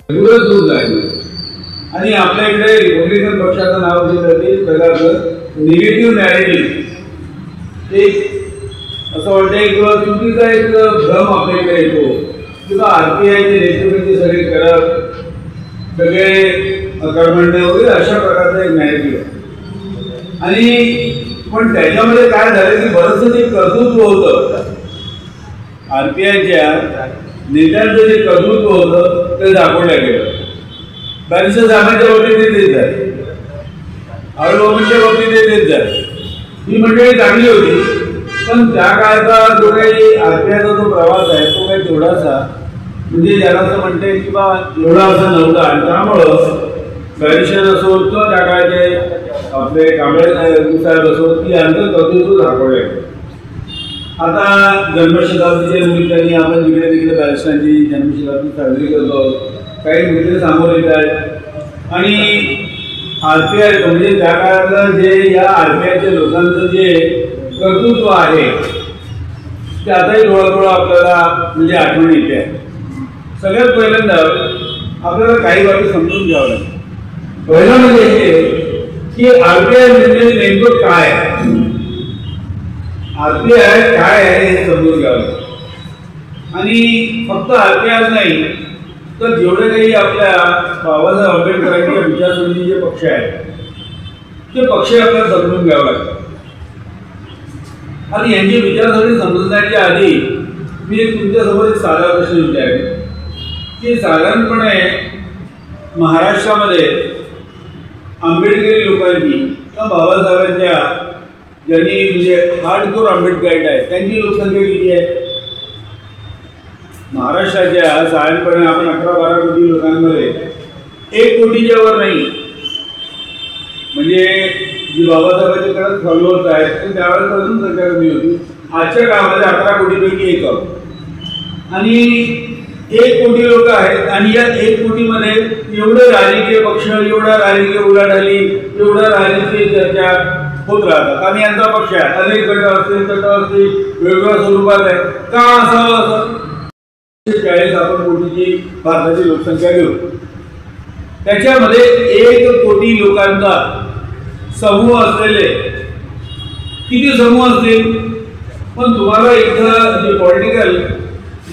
सगळं दूर जाईल. आणि आपल्या इकडे रिपब्लिकन पक्षाचं नाव घेतलं ते प्रकारचं निगेटिव्ह नॅरेटिव्ह एक असं वाटतंय किंवा चुकीचा एक भ्रम आपल्याकडे येतो किंवा आरपीआयचे नेतृत्वाचे सगळे करत सगळे कर्मंड वगैरे अशा प्रकारचा एक नॅरेटिव्ह आहे. आणि पण त्याच्यामध्ये काय झालं की बरंचसं जे कर्तृत्व होतं आरपीआयच्या नेत्यांचं जे कर्तृत्व होतं ते दाखवलं गेलं. बॅरिस्टर साहेबांच्या बाबतीत ते देत झाले, आरोग्याच्या बाबतीत ते देत झाले. ही मंडळी चांगली होती, पण त्या काळाचा जो काही आरपीआयचा जो प्रवास आहे तो काही थोडासा म्हणजे ज्याला असं म्हणते किंवा एवढा असं नव्हता. आणि त्यामुळं बॅरिस्टर असो किंवा त्या काळाचे आपले कांबळे साहेब असो ती यांचं कर्तृत्व दाखवलं आहे. आता जन्मशताब्दीच्या निमित्ताने आपण जिकडे तिकडे बॅरिस्टरांची जन्मशताब्दी साजरी करतो, काही मुद्दे समोर येत आहेत. आणि आरपीआय म्हणजे त्या काळातलं जे या आरपीआयच्या लोकांचं जे कर्तृत्व आहे ते आताही थोडं आपल्याला म्हणजे आठवण येते आहे. सगळ्यात पहिल्यांदा आपल्याला काही बाबी समजून घ्यावं लागेल. पहिलं म्हणजे हे की आरपीआय म्हणजे नेमकं काय आहे, आरपीआय काय आहे हे समजून घ्यावं. आणि फक्त आरपीआय नाही तर जेवढे काही आपल्या बाबासाहेब आंबेडकरांच्या विचारसरणी जे पक्ष आहेत ते पक्ष आपल्याला समजून घ्यावं लागतात. आणि यांची विचारसरणी समजण्याच्या आधी मी एक तुमच्यासमोर एक साधा प्रश्न विचारेन की साधारणपणे महाराष्ट्रामध्ये आंबेडकरी लोकांची किंवा बाबासाहेबांच्या ज्यांनी म्हणजे हार्डकोर आंबेडकराईट आहे त्यांची लोकसंख्या किती आहे? महाराष्ट्राच्या साधारणपणे आपण 11-12 कोटी लोकांमध्ये 1 कोटीच्या वर नाही. म्हणजे जी बाबासाहेबांच्या काळात फॉलोअर्स आहेत त्यावेळेस अजून संख्या कमी होती. आजच्या काळामध्ये 11 कोटीपैकी 1 आहोत. आणि 1 कोटी लोक आहेत आणि या 1 कोटीमध्ये एवढे राजकीय पक्ष, एवढा राजकीय उलाढाली, एवढा राजकीय चर्चा होत राहतात. आणि यांचा पक्ष आहे अनेक गट असतील, वेगवेगळ्या स्वरूपात आहे. का असावं असं? 40 आपण कोटीची भारताची लोकसंख्या घेऊ, त्याच्यामध्ये 1 कोटी लोकांचा समूह असलेले किती समूह असतील? पण तुम्हाला इथं जे पॉलिटिकल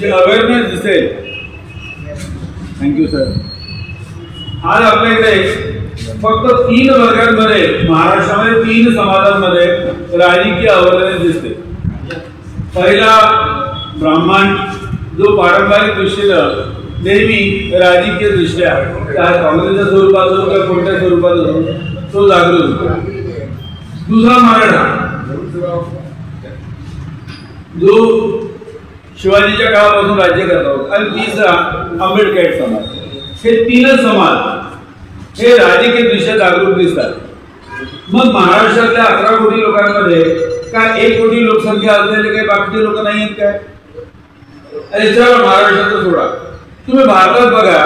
जे अवेअरनेस दिसेल, थँक्यू सर, आज आपल्याकडे फक्त 3 वर्गांमध्ये महाराष्ट्रामध्ये 3 समाजांमध्ये राजकीय अवेअरनेस दिसते. पहिला ब्राह्मण जो पारंपरिक दृष्टीनं नेहमी राजकीय दृष्ट्या काँग्रेसच्या स्वरूपात असो किंवा कोणत्या स्वरूपात असो तो जागृत होतो. दुसरा मराठा जो शिवाजीच्या काळापासून राज्य करत आहोत. आणि तिसरा आंबेडकर समाज. हे 3 समाज हे राजकीय दृष्ट्या जागृत दिसतात. मग महाराष्ट्रातल्या 11 कोटी लोकांमध्ये काय 1 कोटी लोकसंख्या असलेले काही बाकीचे लोक नाही आहेत काय? याच्यावर महाराष्ट्राचं सोडा, तुम्ही भारतात बघा,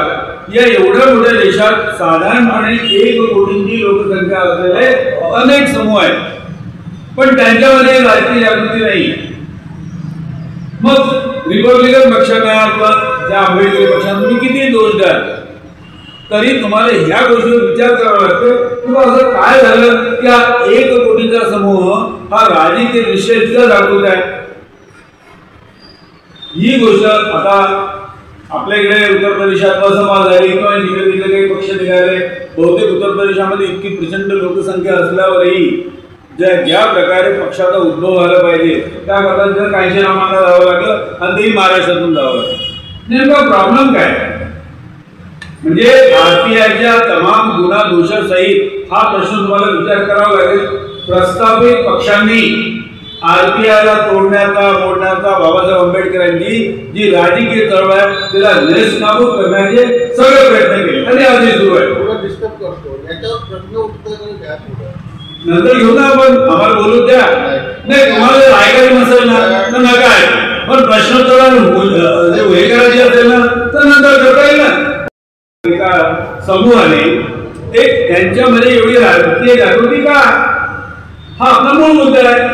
या एवढ्या मोठ्या देशात साधारणपणे 1 कोटींची लोकसंख्या असलेले अनेक समूह आहेत, पण त्यांच्यामध्ये राजकीय जागृती नाही. मग रिपब्लिकन पक्षाला किंवा त्या आंबेडकरी पक्षाला तुम्ही किती दोष द्याल तरी तुम्हाला ह्या गोष्टीवर विचार करावा लागतो किंवा असं काय झालं की 1 कोटीचा समूह हा राजकीय दृष्ट्या इतका जागृत आहे. ही गोष्ट आता आपल्या इकडे उत्तर प्रदेशात समाज झाली किंवा जिकडे तिकडे काही पक्ष निघाले. बहुतेक उत्तर प्रदेशामध्ये इतकी प्रचंड लोकसंख्या असल्यावरही ज्या प्रकारे पक्षाचा उद्भव व्हायला पाहिजे त्या प्रकारचं काहीशे नामांना जावं लागलं आणि तेही महाराष्ट्रातून जावं लागलं. नेमका प्रॉब्लेम काय? म्हणजे आरपीआयच्या तमाम गुन्हा दोषासहित हा प्रश्न तुम्हाला विचार करावा लागेल. प्रस्थापित पक्षांनी आरपीआयला तोडण्याचा मोडण्याचा बाबासाहेब आंबेडकरांची जी राजकीय चळवळ आहे त्याला नेस्तनाबूत करण्याचे सगळे प्रयत्न केले आणि आजही सुरू आहे. नंतर घेऊ ना आपण, आम्हाला बोलू द्या. नाही तुम्हाला ऐकायचं नसेल ना तर नका ऐकू, पण प्रश्नोत्तर हे करायचे असेल ना तर नंतर करता येईल ना. एका समूहाने एक त्यांच्यामध्ये एवढी राजकीय जागृती का, हा आपला मूळ मुद्दा आहे.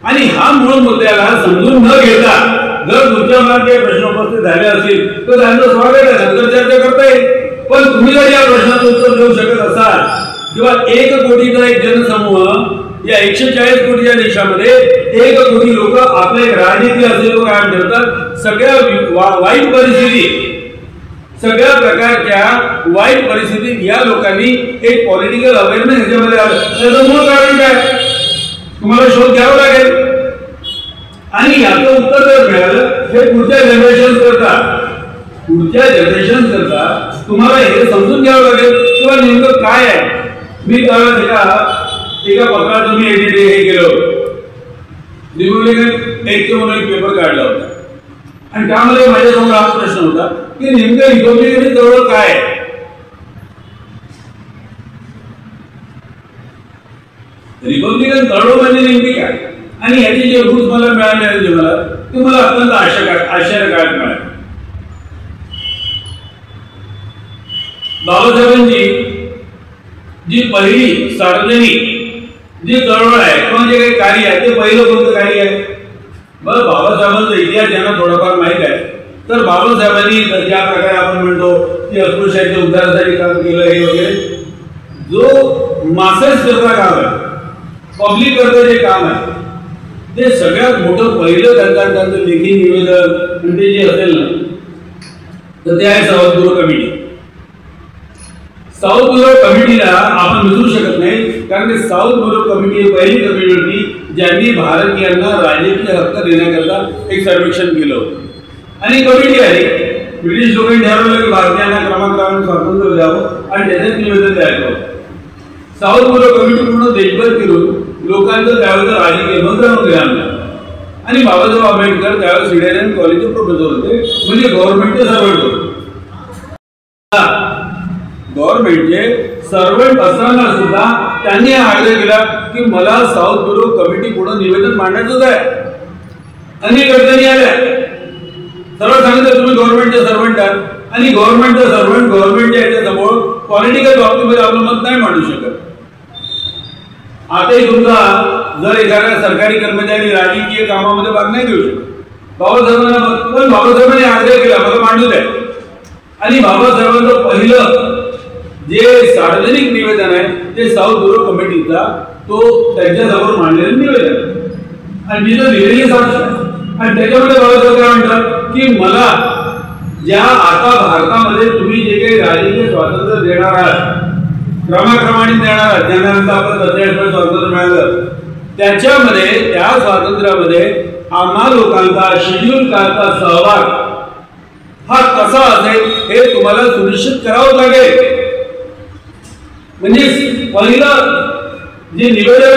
आणि हा मूळ मुद्द्याला समजून न घेता जर तुमच्या मनात काही प्रश्न उपस्थित झाले असतील तर त्यांचं स्वागत आहे, नंतर चर्चा करता येईल. पण तुम्ही जर या प्रश्नाचं उत्तर देऊ शकत असाल किंवा 1 कोटीचा एक जनसमूह या 140 कोटीच्या देशामध्ये 1 कोटी लोक आपले राजकीय अस्तित्व कायम ठेवतात, सगळ्या वाईट परिस्थिती, सगळ्या प्रकारच्या वाईट परिस्थितीत या लोकांनी एक पॉलिटिकल अवेअरनेस याच्यामध्ये आलं. त्याचं मूळ कारण काय तुम्हाला शोध घ्यावा लागेल आणि याचं उत्तर जर मिळालं हे पुढच्या जनरेशन करता तुम्हाला हे समजून घ्यावं लागेल किंवा नेमकं काय आहे. मी एका पत्राचं मी एडिट हे केलं रिपब्लिकन टेकचे म्हणून एक पेपर काढला होता आणि त्यामध्ये माझ्यासमोर हा प्रश्न होता की नेमकं रिपब्लिकन जवळ काय आहे. रिपब्लिकन चळवळ म्हणजे नेमकी काय आणि याचे जे रूल्स मला मिळाले मला ते मला अत्यंत आश्चर्यकारक मिळाले. बाबासाहेबांची जी पहिली सार्वजनिक जी चळवळ आहे किंवा जे काही कार्य आहे ते पहिलं कोणतं कार्य आहे. बरं, बाबासाहेबांचा इतिहास ज्यांना थोडाफार माहित आहे तर बाबासाहेबांनी ज्या प्रकारे आपण म्हणतो की अस्पृश्यांच्या उद्धारासाठी काम केलं हे वगैरे, जो मासेस करता काम आहे, पब्लिक करता जे काम आहे ते सगळ्यात मोठं पहिलं त्यांचं लेखी निवेदन म्हणजे जे असेल ना तर ते आहे south bureau committee. South bureau कमिटीला आपण विसरू शकत नाही कारण साऊथ ब्युरो कमिटी ही पहिली कमिटी होती ज्यांनी भारतीयांना राजकीय हक्क देण्याकरता एक सर्वेक्षण केलं होतं आणि कमिटी आहे ब्रिटिश लोकांनी ठरवलं की भारतीयांना क्रमाक्रमाने स्वातंत्र्य द्यावं आणि त्याच्यात निवेदन द्यायचं होतं. साऊथ ब्युरो कमिटी पूर्ण देशभर फिरून लोकांचं त्यावेळेस राजकीय मत जाणून घेतलं आणि बाबासाहेब आंबेडकर त्यावेळेस सिडेनियन कॉलेजचे प्रोफेसर होते म्हणजे गव्हर्नमेंटचे सर्वंट होते. गव्हर्नमेंटचे सर्वंट असताना सुद्धा त्यांनी आग्रह केला की मला साऊथ ब्युरो कमिटी पुढे निवेदन मांडायचंच आहे. अनेक अडचणी आल्या, सर्व सांगितलं तुम्ही गव्हर्नमेंटचे सर्वंट आहात आणि गव्हर्नमेंटचा सर्वंट गव्हर्नमेंटच्या याच्यासमोर पॉलिटिकल बाबतीमध्ये आपलं मत नाही मांडू शकत. आताही तुमचा जर एखादा सरकारी कर्मचारी राजकीय कामामध्ये भाग नाही घेऊ शकत. बाबासाहेबांनी आग्रह केला मला मांडू द्या आणि बाबासाहेबांचं पहिलं जे सार्वजनिक निवेदन आहे ते साऊथ ब्युरो कमिटीचा तो त्यांच्यासमोर मांडलेलं निवेदन आणि तिथं लिहिलेली साक्ष आणि त्याच्यामध्ये बाबासाहेब काय म्हणतात की मला ज्या आता भारतामध्ये तुम्ही जे काही राजकीय स्वातंत्र्य देणार आहात, क्रमाक्रमाने देणार आहात, ज्यांना आपण 47 स्वातंत्र्य मिळालं त्याच्यामध्ये त्या स्वातंत्र्यामध्ये आम्हा लोकांचा शेड्यूल कास्टचा सहभाग हा कसा असेल हे तुम्हाला सुनिश्चित करावं लागेल. म्हणजे पहिलं जे निवेदन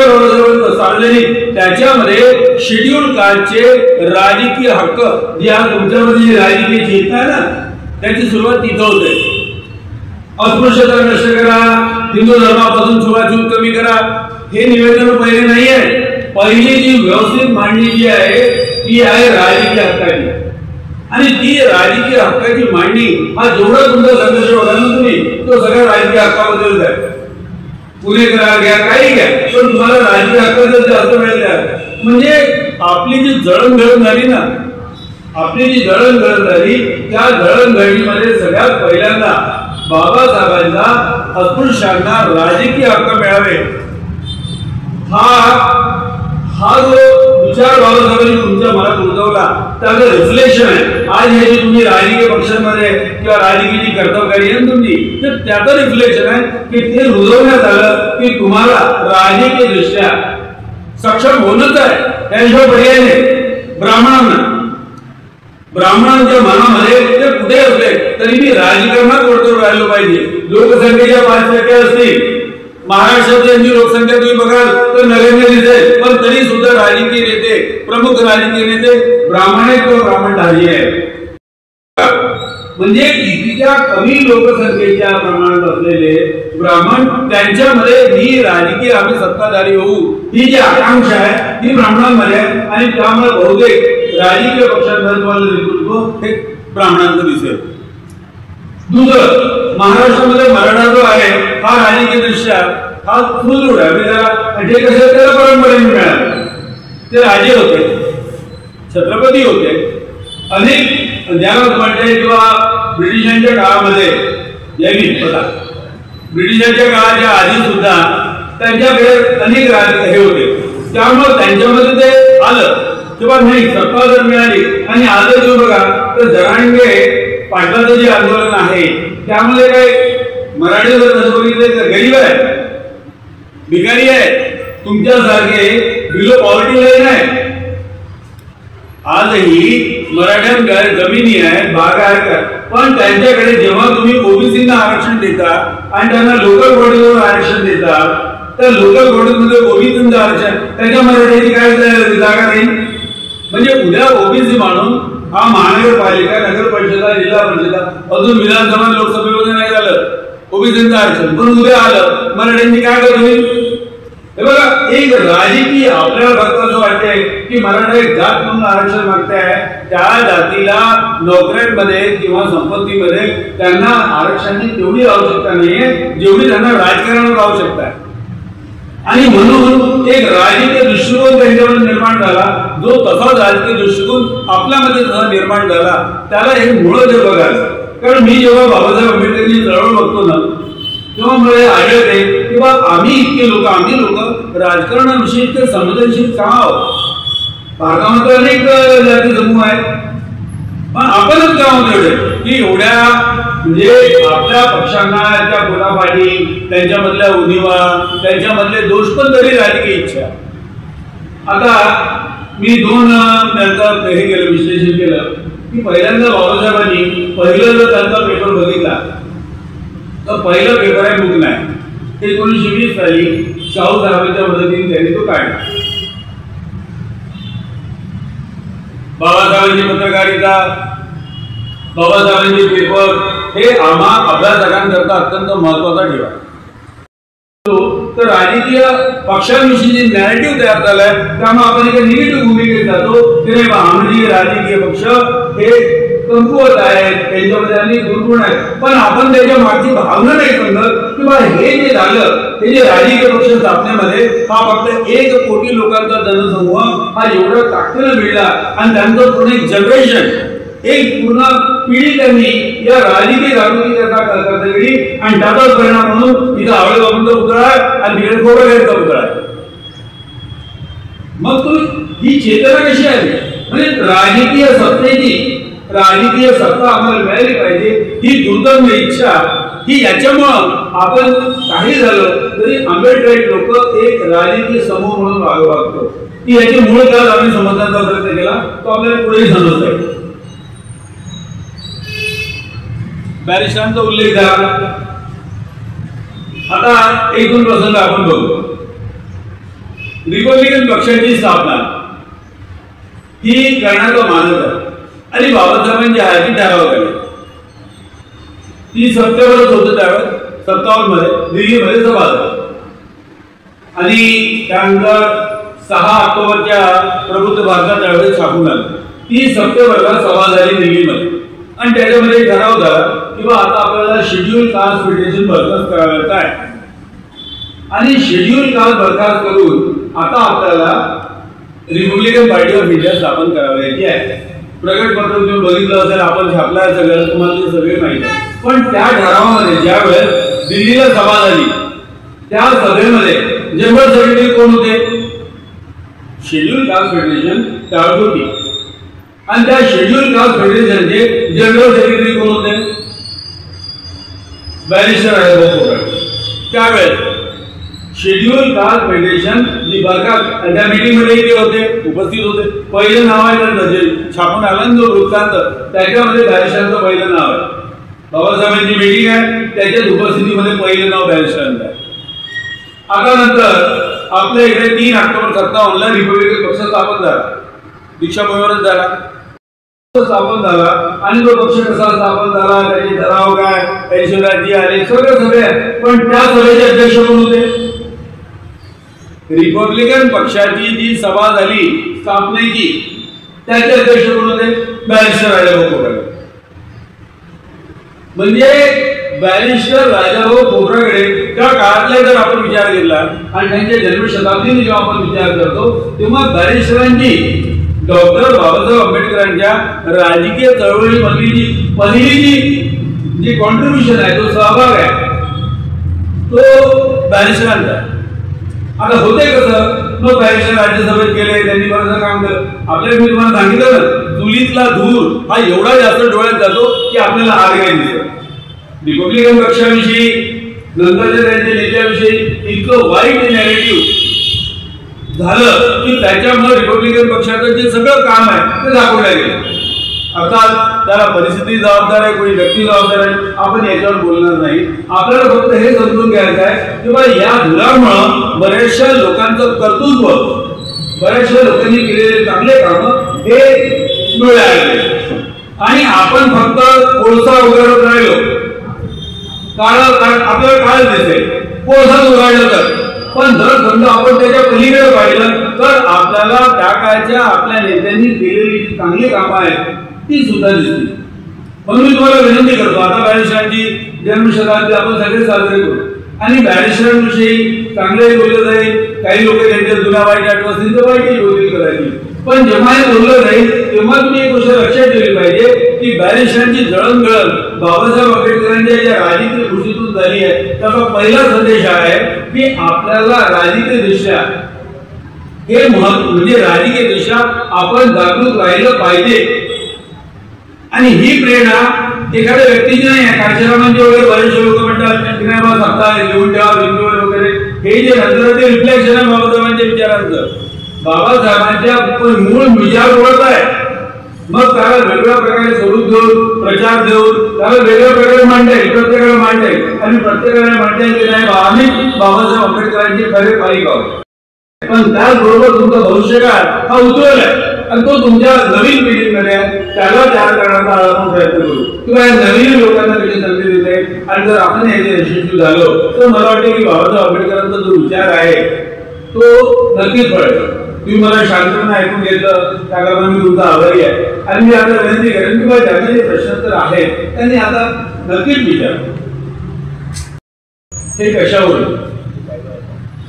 सार्वजनिक त्याच्यामध्ये शेड्यूल कास्टचे राजकीय हक्क जे आज तुमच्यामध्ये जी राजकीय चेतना आहे ना त्याची सुरुवात तिथं होते. अस्पृश्यता नष्ट करा, हिंदू धर्मापासून छुआछूत कमी करा हे निवेदन पहिले नाही आहे. पहिली जी व्यवस्थित मांडणी जी आहे ती आहे राजकीय हक्काची आणि ती राजकीय हक्काची मांडणी हा जेवढा तुमचा संघर्ष होता ना तुम्ही तो सगळ्या राजकीय हक्काबद्दल आहे. पुणे करा घ्या काही घ्या पण तुम्हाला राजकीय हक्काचं जास्त मिळत म्हणजे आपली जी जळणघळण झाली ना, आपली जी जळणघळण झाली त्या जळणघळणीमध्ये सगळ्यात पहिल्यांदा बाबासाहेबांचा अस्पृश्यांना राजकीय हक्क मिळावे हा जो विचार बाबासाहेबांनी तुमच्या मनात रुजवला त्याचं रिफ्लेक्शन आहे. आज हे जे तुम्ही राजकीय पक्षांमध्ये किंवा राजकीय जी कर्तव्यकारी आहे तुमची तर त्याचं रिफ्लेक्शन आहे की ते रुजवण्यात आलं की तुम्हाला राजकीय दृष्ट्या सक्षम होणंच आहे, त्याशिवाय पर्याय नाही. ब्राह्मणांच्या मनामध्ये ते कुठे असले तरी मी राजकारणात वरतो राहिलो पाहिजे. लोकसंख्येच्या 5% असतील महाराष्ट्राची लोकसंख्या तुम्ही बघाल तर नगण्य दिसेल पण तरी सुद्धा राजकीय नेते, प्रमुख राजकीय नेते ब्राह्मण किंवा ब्राह्मणधारी आहेत. म्हणजे इतक्या कमी लोकसंख्येच्या प्रमाणात असलेले ब्राह्मण त्यांच्यामध्ये ही राजकीय आम्ही सत्ताधारी होऊ ही जी आकांक्षा आहे ती ब्राह्मणांमध्ये आणि त्यामुळे बहुतेक राजकीय पक्षांमध्ये नेतृत्व हे ब्राह्मणांचं दिसेल. दुसरं महाराष्ट्रामध्ये मराठा जो आहे हा राजकीय दृष्ट्या हा सुदृढ आहे. जे कसे त्याला परंपरेने मिळाले ते राजे होते, छत्रपती होते अनेक ज्याला म्हणते किंवा ब्रिटिशांच्या काळामध्ये ब्रिटिशांच्या काळाच्या आधी सुद्धा त्यांच्याकडे अनेक हे होते, त्यामुळे त्यांच्यामध्ये ते आलं किंवा नाही सत्ता जर मिळाली. आणि आज जो बघा तर जरांगे पाटलाचं जे आंदोलन आहे त्यामुळे काय मराठी जर कसं बघितलं तर गरीब आहे, भिकारी आहे, तुमच्यासारखे बिलो पॉवर्टी लाईन आहे. आजही मराठ्यांकडे जमिनी आहेत, बागा आहेत, पण त्यांच्याकडे जेव्हा तुम्ही ओबीसींना आरक्षण देता आणि त्यांना लोकल बॉडीवर आरक्षण देता तर लोकल बॉडीमध्ये ओबीसींचं आरक्षण त्याच्या मराठ्याची काय जागा नाही. म्हणजे उद्या ओबीसी मानून हा महानगरपालिका, नगर परिषदा, जिल्हा परिषदा, अजून विधानसभा लोकसभेमध्ये नाही झालं ओबीसींचं आरक्षण, पण उद्या आलं मराठ्यांनी काय करतील. हे बघा एक राजकीय आपल्याला फक्त असं वाटतंय की मराठा एक जात म्हणून आरक्षण मागताय, त्या जातीला नोकऱ्यांमध्ये किंवा संपत्तीमध्ये त्यांना आरक्षणाची तेवढी आवश्यकता नाहीये जेवढी त्यांना राजकारणावर आवश्यकता आहे. आणि म्हणून एक राजकीय दृष्टिकोन त्यांच्यामध्ये निर्माण झाला, जो तसाच राजकीय दृष्टिकोन आपल्यामध्ये जसा निर्माण झाला त्याला एक मूळ ते बघायचं. कारण मी जेव्हा बाबासाहेब आंबेडकरांची चळवळ बघतो ना तेव्हा मला आढळते की बा आम्ही लोक राजकारणाविषयी इतके संवेदनशील का आहोत. भारतामध्ये अनेक जाती समूह आहेत, पण आपणच का आहोत एवढे की एवढ्या म्हणजे आपल्या पक्षांना त्या गुणापाठी, त्यांच्यामधल्या उणिवा, त्यांच्यामधले दोष पण तरी राजकीय इच्छा. आता मी त्यांचं हे केलं, विश्लेषण केलं की पहिल्यांदा बाबासाहेबांनी पहिलं जर त्यांचा पेपर बघितला तर पहिला पेपर आहे बुक नाही, 1920 साली शाहू साहेबांच्या मदतीने त्यांनी तो काढला. बाबासाहेबांची पत्रकारिता, बाबासाहेबांचे पेपर हे आम्हा अभ्यासकांकरता अत्यंत महत्वाचा ठेवा. तर राजकीय पक्षांविषयी जे नॅरेटिव्ह तयार झालाय त्यामुळे आपण एका निगेटिव्ह भूमिकेत जातो की नाही आमचे राजकीय पक्ष हे कमकुवत आहेत, त्यांच्यामध्ये अनेक दुर्गुण आहेत, पण आपण त्याच्या मागची भावना नाही समजत किंवा हे जे झालं हे जे राजकीय पक्ष स्थापनेमध्ये हा फक्त 1 कोटी लोकांचा जनसमूह हा एवढा ताकदीने मिळला आणि त्यांचं पूर्ण एक जनरेशन, एक पूर्ण पिढी त्यांनी या राजकीय जागृतीकरता केली आणि त्याचाच परिणाम म्हणून इथं आवळे बाबांचा पुतळा आहे आणि तिकडे खोबरेचा पुतळा आहे. मग ही चेतना कशी आली. म्हणजे राजकीय सत्तेची राजकीय सत्ता आम्हाला मिळाली पाहिजे ही दुर्दम्य इच्छा, ही याच्यामुळं आपण काही झालं तरी आंबेडकरी लोक एक राजकीय समूह म्हणून वागतो की याचे मूळ कारण आम्ही समजण्याचा प्रयत्न केला तो आपल्याला पुढे समजता येईल. बॅरिस्टरांचा उल्लेख झाला. आता 1-2 प्रसंग आपण बघू. रिपब्लिकन पक्षाची स्थापना ही करण्याचा मानक आहे आणि बाबासाहेबांच्या हाती ठराव केला. 30 सप्टेंबरच होतं त्यावेळेस 57 मध्ये दिल्लीमध्ये सभा झाली आणि त्यानंतर 6 ऑक्टोबरच्या प्रबुद्ध भारतात त्यावेळेस छापून आलं. 30 सप्टेंबरला सभा झाली दिल्लीमध्ये आणि त्याच्यामध्ये ठराव झाला किंवा आता आपल्याला शेड्यूल कास्ट फेडरेशन बरखास्त करायचं आहे आणि शेड्यूल कास्ट बरखास्त करून आता आपल्याला रिपब्लिकन पार्टी ऑफ इंडिया स्थापन करायची आहे. प्रगट पत्र तुम्ही बघितलं असेल, आपण छापलाय सगळं, तुम्हाला ते सगळे माहिती आहे. पण त्या ठरावामध्ये ज्या वेळेस दिल्लीला सभा झाली त्या सभेमध्ये जनरल सेक्रेटरी कोण होते. शेड्यूल कास्ट फेडरेशन त्यावेळेस होती आणि त्या शेड्यूल कास्ट फेडरेशनचे जनरल सेक्रेटरी कोण होते. बॅरिस्टर आहे. त्यावेळेस शेड्यूल कास्ट फेडरेशन जी बरखास्त त्या मीटिंग मध्ये ते होते, उपस्थित होते. पहिलं नाव आहे त्यांचं जे छापून आलं जो वृत्तांत त्याच्यामध्ये बॅरिस्टरांचं पहिलं नाव आहे. बाबासाहेबांची मीटिंग आहे त्याच्याच उपस्थितीमध्ये पहिलं नाव बॅरिस्टरांचं आहे. आता नंतर आपल्या इकडे 3 ऑक्टोबर 57 रिपब्लिकन पक्ष स्थापन झाला, दीक्षाभूमीवरच झाला स्थापन झाला. आणि तो पक्ष कसा स्थापन झाला, त्याचे ठराव काय, त्याचे राज्य आले, सगळे सगळे. पण त्या सभेचे अध्यक्ष कोण होते. रिपब्लिकन पक्षाची जी सभा झाली स्थापनेची त्याचे अध्यक्ष कोण होते. बॅरिस्टर राजाभाऊ खोब्रागडे. म्हणजे बॅरिस्टर राजाभाऊ खोब्रागडे त्या काळातला जर आपण विचार केला आणि त्यांच्या जन्मशताब्दीने जेव्हा आपण विचार करतो तेव्हा बॅरिस्टरांची डॉक्टर बाबासाहेब आंबेडकरांच्या राजकीय चळवळीमधली पहिली कॉन्ट्रीब्युशन आहे, तो सहभाग आहे, तो बॅरिस्टरांचा. आता होते कसं, मग बॅरिस्टर राज्यसभेत गेले, त्यांनी बरंच काम केलं. आपल्याला मी तुम्हाला सांगितलं ना, चुलीतला धूर हा एवढा जास्त डोळ्यात जातो की आपल्याला आग नाही दिसत. रिपब्लिकन पक्षाविषयी, नंतरच्या त्यांच्या नेत्याविषयी इतकं वाईट नॅरेटिव्ह झालं की त्याच्यामुळे रिपब्लिकन पक्षाचं जे सगळं काम आहे ते दाखवलं गेलं. अर्थात त्याला परिस्थिती जबाबदार आहे, कोणी व्यक्ती जबाबदार आहे, आपण याच्यावर बोलणार नाही. आपल्याला फक्त हे समजून घ्यायचं आहे की बा या धुरामुळं बऱ्याचशा लोकांचं कर्तृत्व, बऱ्याचशा लोकांनी केलेले चांगले काम हे मिळाले आणि आपण फक्त कोळसा उघडत राहिलो, आपल्याला काय दिसेल, कोळसा उघडलं तर. पण जर समजा आपण त्याच्या पलीकडे पाहिलं तर आपल्याला त्या काळच्या आपल्या नेत्यांनी केलेली जी चांगली कामं आहेत ती सुद्धा दिसतील. म्हणून मी तुम्हाला विनंती करतो, आता बॅरिस्टरांची जन्मशताब्दी आपण सगळे साजरे करू आणि बॅरिस्टरांविषयी चांगले बोललं जाईल. काही लोक त्यांच्या जुन्या वाईट आठवतील तर वाईटही बोलतील करायची, पण जेव्हा हे बोललं जाईल तेव्हा तुम्ही एक गोष्ट लक्षात ठेवली पाहिजे की बॅरिस्टरांची जळणघळण बाबासाहेब आंबेडकरांच्या ज्या राजकीय कृषीतून झाली आहे त्याचा पहिला संदेश आहे की आपल्याला राजकीयदृष्ट्या हे म्हणजे राजकीयदृष्ट्या आपण जागरूक राहिलं पाहिजे. आणि ही प्रेरणा एखाद्या व्यक्तीची नाही आहे. काशीरामांचे वगैरे बरेचसे लोक म्हणतात की नाही बा सत्ता लिहून ठेवा बिंदूवर वगैरे, हे जे नंतर ते रिफ्लेक्शन आहे बाबासाहेबांच्या विचारांचं. बाबासाहेबांच्या मूळ विचार ओळख आहे, मग त्याला वेगवेगळ्या प्रकारे स्वरूप देऊन, प्रचार देऊन त्याला वेगवेगळ्या प्रकारे मांडता येईल, प्रत्येकाला मांडता येईल आणि प्रत्येकाला मांडता येईल की नाही आम्ही बाबासाहेब आंबेडकरांचे खरे पाईक आहोत. पण त्याचबरोबर तुमचा भविष्यकाळ हा उज्ज्वल आहे आणि तो तुमच्या नवीन पिढीमध्ये त्याला तयार करण्याचा आपण प्रयत्न करू किंवा नवीन लोकांना कशी संधी देते. आणि जर आपण याचे यशस्वी झालो तर मला वाटतं की बाबासाहेब आंबेडकरांचा जो विचार आहे तो नक्कीच पडेल. तुम्ही मला शांतपणे ऐकून घेतलं त्याकरता मी तुमचा आभारी आहे. आणि मी आता विनंती करेन की बाबा ज्यांना जे प्रश्न तर आहेत त्यांनी आता नक्कीच विचार. हे कशावर,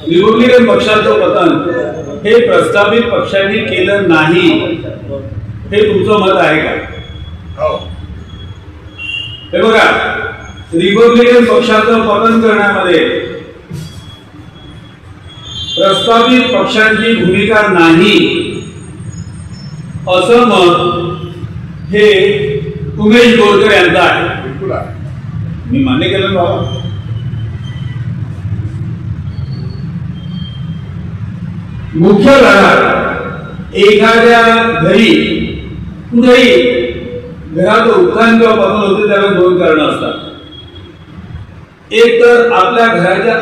रिपब्लिकन पक्षाचं पतन हे प्रस्थापित पक्षांनी केलं नाही, हे तुमचं मत आहे का? हे बघा, रिपब्लिकन पक्षाचं पतन करण्यामध्ये प्रस्थापित पक्षांची भूमिका नाही असं मत हे उमेश बोरकर यांचं आहे. मी मान्य केलं बाबा. मुख्य लढा एखाद्या घरी कुठेही घरात उत्थान किंवा पतन होते त्याला दोन कारणं असतात. एक तर आपल्या घराच्या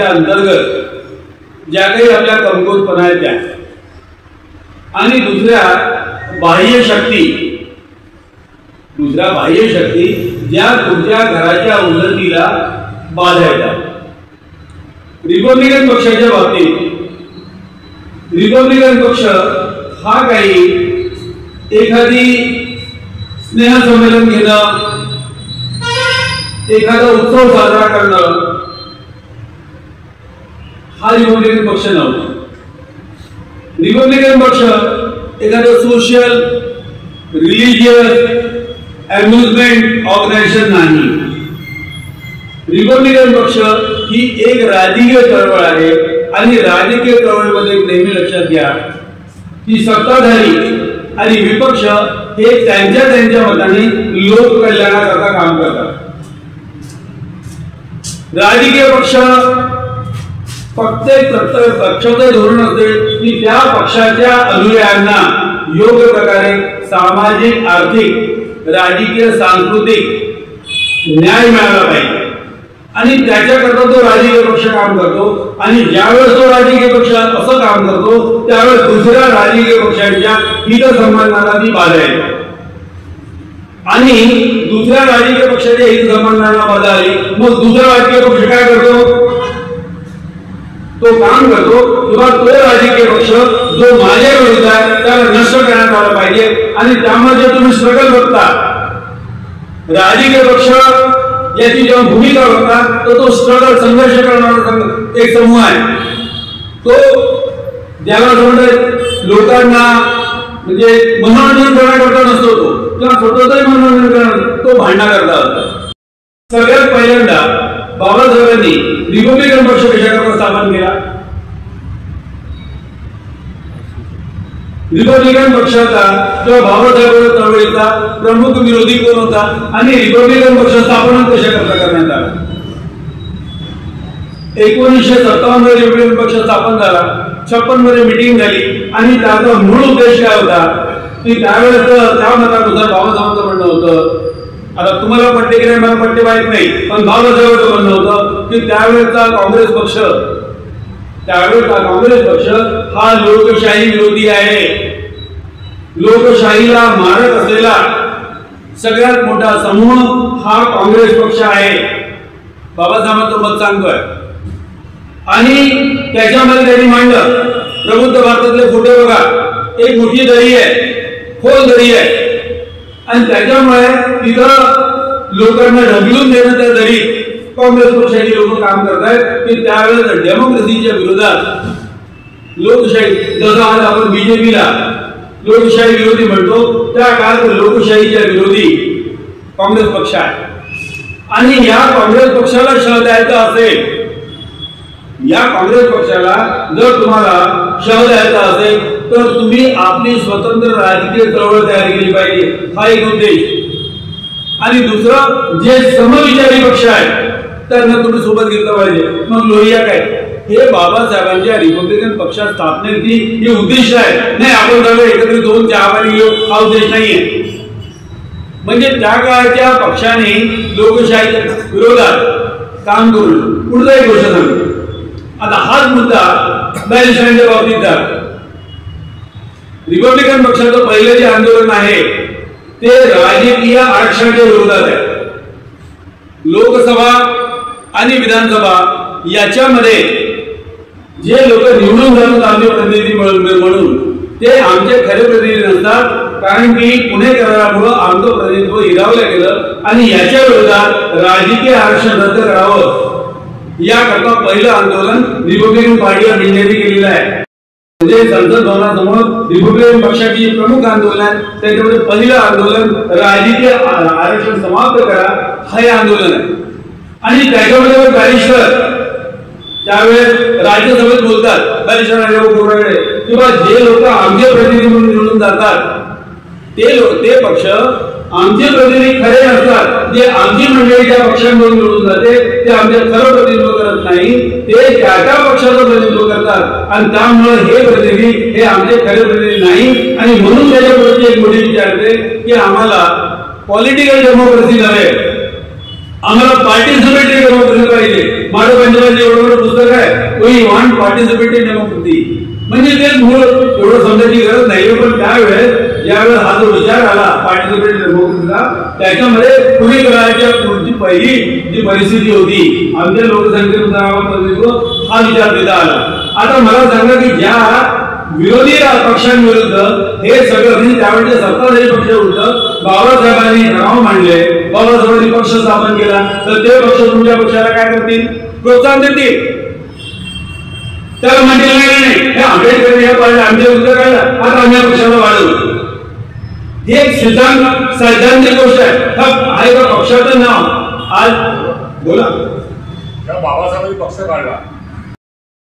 अंतर्गत ज्या काही आपल्या कमकुवतपणा आहेत त्या, आणि दुसऱ्या बाह्य शक्ती ज्या तुमच्या घराच्या उन्नतीला बाधा येतात. रिपब्लिकन पक्षाच्या बाबतीत रिपब्लिकन पक्ष हा काही एखादी स्नेहसंमेलन घेणं, एखादा उत्सव साजरा करणं हा रिपब्लिकन पक्ष नव्हता. रिपब्लिकन पक्ष एखादं सोशल, रिलिजियस, अम्युजमेंट ऑर्गनायझेशन नाही. रिपब्लिकन पक्ष ही एक राजकीय चळवळ आहे आणि राजकीय चळवळीमध्ये नेहमी लक्षात घ्या की सत्ताधारी आणि विपक्ष हे त्यांच्या मताने लोक कल्याणाकरता काम करतात. राजकीय पक्ष प्रत्येक पक्षाचे धोरण असते की त्या पक्षाच्या अनुयायांना योग्य प्रकारे सामाजिक, आर्थिक, राजकीय, सांस्कृतिक न्याय मिळाला पाहिजे आणि त्याच्याकरता तो राजकीय पक्ष काम करतो. आणि ज्यावेळेस तो राजकीय पक्ष असं काम करतो त्यावेळेस दुसऱ्या राजकीय पक्षांच्या हितसंबंधांना ती बाधा येते आणि दुसऱ्या राजकीय पक्षाच्या हितसंबंधांना बाधा आली मग दुसरा राजकीय पक्ष काय करतो, तो काम करतो किंवा तो राजकीय पक्ष जो माझ्या विरुद्ध आहे त्याला नष्ट करण्यात आला पाहिजे. आणि त्यामध्ये तुम्ही स्ट्रगल बघता, राजकीय पक्ष याची जेव्हा भूमिका बघता तर तो स्ट्रगल, संघर्ष करणारा एक समूह आहे. तो ज्याला म्हणतात लोकांना म्हणजे मनोरंजन करण्याकरता नसतो तो, किंवा स्वतःचंही मनोरंजन करणार, तो भांडणा करता होता. सगळ्यात पहिल्यांदा बाबासाहेबांनी रिपब्लिकन पक्ष कशाकरता स्थापन केला? रिपब्लिकन पक्षाचा किंवा बाबासाहेब चळवळीचा प्रमुख विरोधी कोण होता आणि रिपब्लिकन पक्ष स्थापना कशाकरता करण्यात आला? 1957 मध्ये रिपब्लिकन पक्ष स्थापन झाला, 56 मध्ये मीटिंग झाली आणि त्याचा मूळ उद्देश काय होता की त्यावेळेस त्या मतानुसार बाबासाहेबांचं म्हणणं होतं, आता तुम्हाला पट्टे की नाही मला पट्टे माहित नाही, पण बाबासाहेबांचं म्हणणं होतं की त्यावेळेचा काँग्रेस पक्ष हा लोकशाही विरोधी आहे. लोकशाहीला मारक असलेला सगळ्यात मोठा समूह हा काँग्रेस पक्ष आहे, बाबासाहेबांचं मत सांगतोय. आणि त्याच्यामध्ये त्यांनी मांडलं, प्रबुद्ध भारतातले फोटो बघा, एक मोठी दरी आहे, खोल दरी आहे, आणि त्याच्यामुळे तिथं लोकांना ढकलून देणं त्या दरीत काँग्रेस पक्षाची लोक काम करतायत की त्यावेळेस डेमोक्रेसीच्या विरोधात लोकशाही, जसं आज आपण बीजेपीला लोकशाही विरोधी म्हणतो, त्या काळात लोकशाहीच्या विरोधी काँग्रेस पक्ष आहे. आणि या काँग्रेस पक्षाला शह द्यायचा असेल, या काँग्रेस पक्षाला जर तुम्हाला शह द्यायचा असेल तर तुम्ही आपली स्वतंत्र राजकीय चळवळ तयार केली पाहिजे, हा एक उद्देश. आणि दुसरं, जे समविचारी पक्ष आहेत त्यांना तुम्ही सोबत घेतलं पाहिजे. मग लोहिया काय, हे बाबासाहेबांच्या रिपब्लिकन पक्षात स्थापनेची हे उद्देश आहे. नाही आपण सगळे एकत्रित होऊन चहापाणी घेऊ, हा उद्देश नाहीये. म्हणजे त्या काळाच्या पक्षाने लोकशाहीच्या विरोधात काम करून पुढचा एक गोष्ट सांगतो. आता हाच मुद्दा बॅरिस्टरांच्या बाबतीत झाला. रिपब्लिकन पक्षाचं पहिलं जे आंदोलन आहे ते राजकीय आरक्षणाच्या विरोधात आहे. लोकसभा आणि विधानसभा याच्यामध्ये जे लोक निवडून जातात आमचे प्रतिनिधी म्हणून, ते आमचे खरे प्रतिनिधी नसतात, कारण की पुणे करारामुळे आमचं प्रतिनिधित्व हिरावलं गेलं आणि याच्या विरोधात राजकीय आरक्षण रद्द करावं याकरता पहिलं आंदोलन रिपब्लिकन पार्टीवर नेमण्यात केलेलं आहे. म्हणजे संसद भवनासमोर रिपब्लिकन पक्षाची प्रमुख आंदोलन, त्याच्यामध्ये पहिलं आंदोलन राजकीय आरक्षण समाप्त करा हे आंदोलन आहे. आणि त्याच्यामध्ये बॅरिस्टर त्यावेळेस राज्यसभेत बोलतात, बॅरिस्टर किंवा जे लोक आमचे प्रतिनिधी म्हणून निवडून जातात ते पक्ष आमचे प्रतिनिधी खरे असतात, जे आमची मंडळी ज्या पक्षांमधून निवडून जाते ते आमचे खरं प्रतिनिधित्व करत नाही, ते त्या पक्षाचं प्रतिनिधित्व करतात आणि त्यामुळे हे प्रतिनिधी हे आमचे खरे प्रतिनिधी नाही. आणि म्हणून त्याच्यापुढे एक मोठी विचारते की आम्हाला पॉलिटिकल डेमोक्रेसी नव्हे, आम्हाला पार्टिसिपेटरी डेमोक्रेसी पाहिजे. माझं पंजाबाचं एवढं पुस्तक आहे, वी वॉन्ट पार्टिसिपेटरी डेमोक्रेसी. म्हणजे ते मूळ एवढं समजायची गरज नाही, पण त्यावेळेस ज्यावेळेस हा जो विचार आला पार्टिसिपेटरी डेमोक्रेसीचा, त्याच्यामध्ये पुणे कराराच्या पुढची पहिली जी परिस्थिती होती आमच्या लोकसंख्येनुसार हा विचार देता आला. आता मला सांगा की ज्या विरोधी पक्षांविरुद्ध हे सगळं म्हणजे त्यावेळेच्या सत्ताधारी पक्षाविरुद्ध बाबासाहेबांनी ठराव मांडले, बाबासाहेबांनी पक्ष स्थापन केला, तर ते पक्ष तुमच्या पक्षाला काय करतील? प्रोत्साहन देतील. त्याला म्हणतील नाही हे आंबेडकर या पाहिजे आमच्या विरुद्ध काढला, आता आम्ही पक्षाला वाढवू. हे एक सैद्धांतिक गोष्ट आहे का पक्षाचं नाव आज बोला बाबासाहेबांनी पक्ष काढला.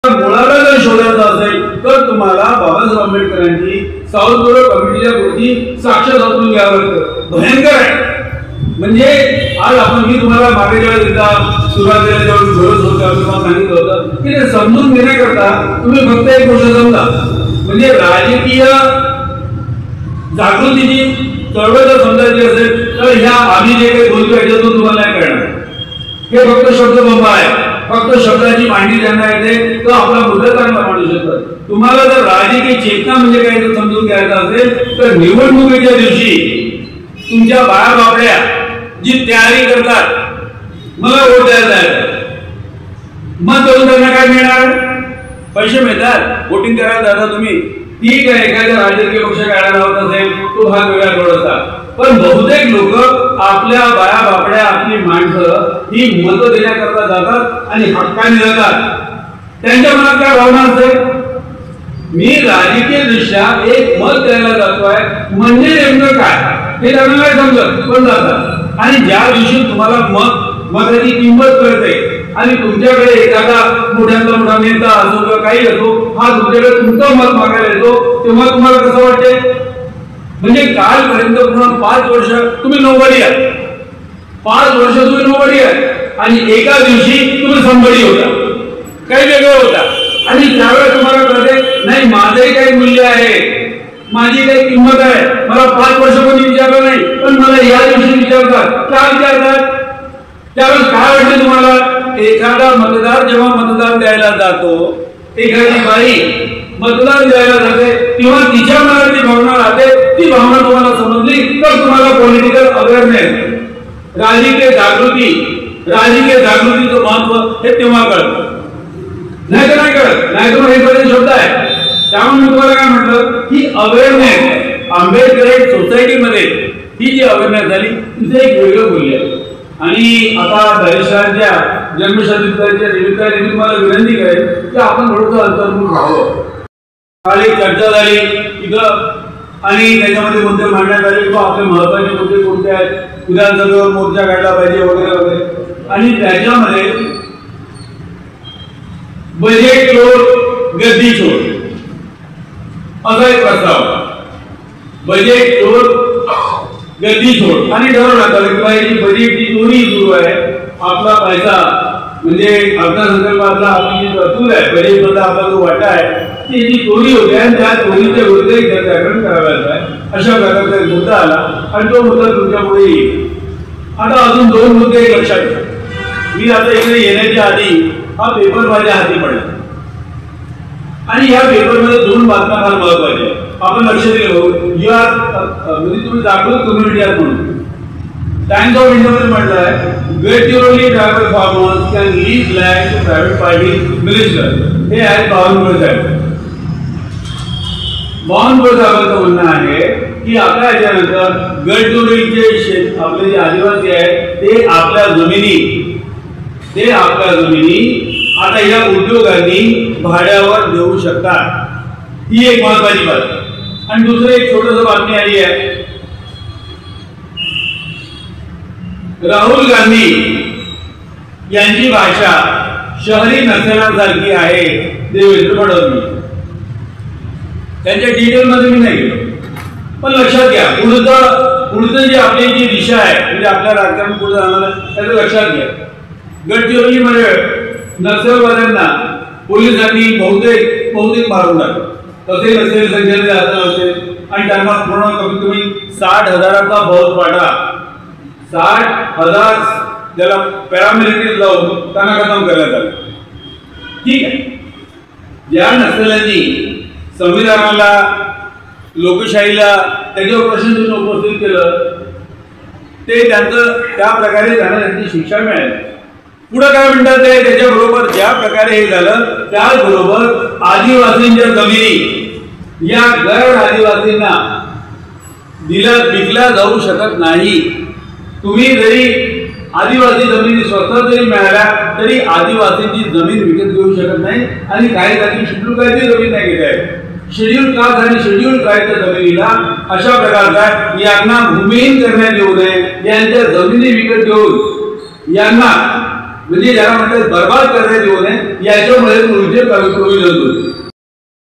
मुळाला जर शोधायचं असेल तर तुम्हाला बाबासाहेब आंबेडकरांची साऊथ बोर्ड कमिटीच्या कृती साक्षात वाचून घ्यावं लागतं. भयंकर आहे. म्हणजे आज मी तुम्हाला मागे जेव्हा सुरुवातीला जेव्हा सांगितलं होतं की ते समजून घेण्याकरता तुम्ही फक्त एक गोष्ट समजा, म्हणजे राजकीय जागृतीची चळवळ जर समजायची असेल तर ह्या आम्ही जे काही बोलतो याच्यातून तुम्हाला नाही कळणार. हे फक्त शब्दबंब आहे, फक्त शब्दाची मांडणी ज्यांना येते तो आपला मुद्दा चांगला मांडू शकतात. तुम्हाला जर राजकीय चेतना म्हणजे काय जर समजून घ्यायचं असेल तर निवडणुकीच्या दिवशी तुमच्या बाळाबापड्या जी तयारी करतात, मला वोट द्यायचा आहे, मग करून त्यांना काय मिळणार? पैसे मिळतात. वोटिंग करायला जाता तुम्ही, ठीक आहे, एखाद्या राजकीय पक्ष काढायला होत असेल तो भाग वेगळा थोडासा, पण बहुतेक लोक आपल्या बाया बापड्या आपली माणसं ही मतं देण्याकरता जातात आणि हक्काने जातात. त्यांच्या मनात काय भावना असते? मी राजकीय दृष्ट्या एक मत द्यायला जातोय म्हणजे नेमकं काय हे त्यांना नाही समजत पण जातात. आणि ज्या दिवशी तुम्हाला मताची किंमत कळते आणि तुमच्याकडे एखादा मोठ्यातला मोठा नेता असो किंवा काही असो हा तुमच्याकडे तुमचं मत मागायला येतो तेव्हा तुम्हाला कसं वाटते. म्हणजे कालपर्यंत पूर्ण 5 वर्ष तुम्ही नोबडी आहे, 5 वर्ष तुम्ही नोबडी आहे आणि एका दिवशी तुम्ही संबडी होता, काही वेगळं होता. आणि त्यावेळेस तुम्हाला कळते नाही माझंही काही मूल्य आहे, माझी काही किंमत आहे. मला 5 वर्ष कोणी विचारलं नाही पण मला या दिवशी विचारतात. काय विचारतात त्यावेळेस काय वाटते तुम्हाला. एखादा मतदार जेव्हा मतदान द्यायला जातो, एखादी बाई मतदान द्यायला जाते तेव्हा तिच्या मनात जी भावना राहते ती भावना तुम्हाला समजली तर तुम्हाला पॉलिटिकल अवेअरनेस राजकीय जागृतीचं महत्व हे तेव्हा कळतं. नाही तर नाही कळत, नाही तर हे बरेच शब्द आहे. त्यामुळे मी तुम्हाला काय म्हटलं की अवेअरनेस आंबेडकर सोसायटीमध्ये ही जी अवेअरनेस झाली तिचं एक वेगळं मूल्य आहे. आणि आता दरेशरांच्या जन्मशताब्दीच्या निमित्ताने मी तुम्हाला विनंती करेन की आपण थोडंसं अंतर्मुख राहावं. काल एक चर्चा झाली इथं आणि त्याच्यामध्ये मुद्दे मांडण्यात आले किंवा आपले महत्वाचे मुद्दे कोणते आहेत, विधानसभेवर मोर्चा काढला पाहिजे वगैरे वगैरे. आणि त्याच्यामध्ये बजेट चोर गद्दी चोर असा एक प्रस्ताव, बजेट चोर गद्दी चोर. आणि ठरवण्यात आलं की बाई बजेटची चोरी सुरू आहे, आपला पैसा म्हणजे अर्थसंकल्पातला आपली जी तरतूद आहे बजेटमधला आपला जो वाटा आहे ती चोरी होते आणि त्या चोरीच्या विरुद्ध जनजागरण करायला आहे अशा प्रकारचा एक मुद्दा आला आणि तो मुद्दा तुमच्या पुढे येईल. आता अजून 2 मुद्दे लक्षात घ्या. मी आता इकडे येण्याच्या आधी हा पेपर माझ्या हाती पडला आणि या पेपरमध्ये 2 बातम्या फार महत्वाच्या आहेत. आपण लक्ष दिलं या म्हणजे तुम्ही जागृत कम्युनिटी आहात म्हणून. टाइम्स ऑफ इंडियामध्ये म्हटलं आहे Gadchiroli tribal farmers can lease land to private party minister. हे आहे बावनकुळे साहेब. बावनकुळे साहेबांचं म्हणणं आहे की आपल्या याच्यानंतर गडचिरोलीचे आपले जे आदिवासी आहेत ते आपल्या जमिनी आता या उद्योगांनी भाड्यावर देऊ शकतात. ही एक महत्वाची बात. आणि दुसरं एक छोटस बातमी आली आहे. राहुल गांधी यांची भाषा शहरी नक्षल्यांसारखी आहे देवेंद्र फडणवीस. त्यांच्या डिटेल मध्ये मी नाही गेलो पण लक्षात घ्या पुढचं जी आपली जी दिशा आहे म्हणजे आपल्या राजकारण पुढे जाणार आहे त्याचं लक्षात घ्या. गडचिरोलीमध्ये नक्षलवाद्यांना पोलिसांनी बहुतेक मारून टाकलं. तसे नसेल संख्येने जास्त नव्हते आणि त्यांना पूर्ण कमीत कमी 60,000चा फौजफाटा 60,000 ज्याला पॅरामिलिटरी लावून त्यांना खतम करण्यात आलं. ठीक आहे. ज्या नक्षल्यांनी संविधानाला लोकशाहीला त्याच्यावर प्रश्न उपस्थित केलं ते त्यांचं त्या प्रकारे त्यांना त्यांची शिक्षा मिळाली. पुढे काय म्हणतात ते त्याच्याबरोबर ज्या प्रकारे हे झालं त्याचबरोबर आदिवासींच्या जमिनी या गैर आदिवासींना विकल्या जाऊ शकत नाही. तुम्ही जरी आदिवासी जमिनी स्वतः जरी मिळाल्या तरी आदिवासींची जमीन विकत घेऊ शकत नाही. आणि काही जाती शेड्यूल कास्टची जमीन नाही घेत आहे. शेड्यूल कास्ट आणि शेड्यूल ट्राईबच्या जमिनीला अशा प्रकारचा यांना भूमिहीन करण्यात येऊ नये, यांच्या जमिनी विकत घेऊन यांना म्हणजे ज्याला म्हणतात बर्बाद करण्यात येऊ नये याच्यामुळे प्रोव्हिजन होते.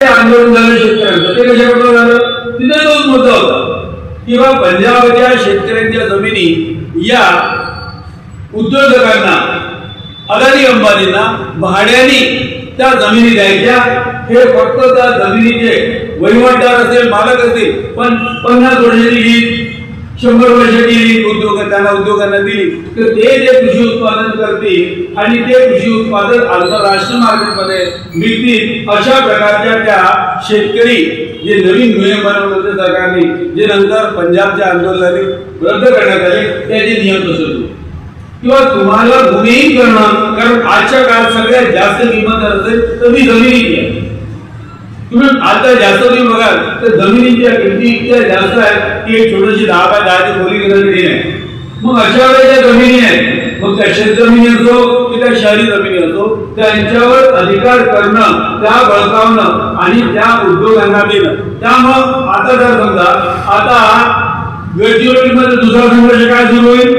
आंदोलन झालं शेतकऱ्यांचं ते कशाप्रकारे झालं तिथे तोच मुद्दा होता किंवा पंजाबच्या शेतकऱ्यांच्या जमिनी या उद्योजकांना अदानी अंबानींना भाड्याने त्या जमिनी द्यायच्या. हे फक्त त्या जमिनीचे वहिवाटदार असेल मालक असतील पण 50 वर्षाची लीज 100 वर्षाची लीज उद्योगांना दिली तर ते जे कृषी उत्पादन करतील आणि ते कृषी उत्पादन आंतरराष्ट्रीय मार्केटमध्ये विकतील अशा प्रकारच्या त्या शेतकरी जे नवीन नियम बनवले सरकारने जे नंतर पंजाबच्या आंदोलनाने रद्द करण्यात आले त्याचे नियम तसे होते. किंवा तुम्हाला भूमिहीन करणं कारण आजच्या काळात सगळ्यात जास्त किंमत असेल तर मी जमिनीची आहे. तुम्ही आता जास्त तुम्ही बघाल तर जमिनीच्या किमती इतक्या जास्त आहेत की एक छोटीशी 10 बाय 10 खोली घेण्यासाठी नाही. मग अशा वेळेस ज्या जमिनी आहेत मग त्या शेतजमिनी असो की त्या शहरी जमिनी असो त्यांच्यावर अधिकार करणं, त्या बळकावणं आणि त्या उद्योगांना देणं. त्यामुळं आता जर समजा आता गडचिरोलीमध्ये दुसरा संघर्ष काय सुरू होईल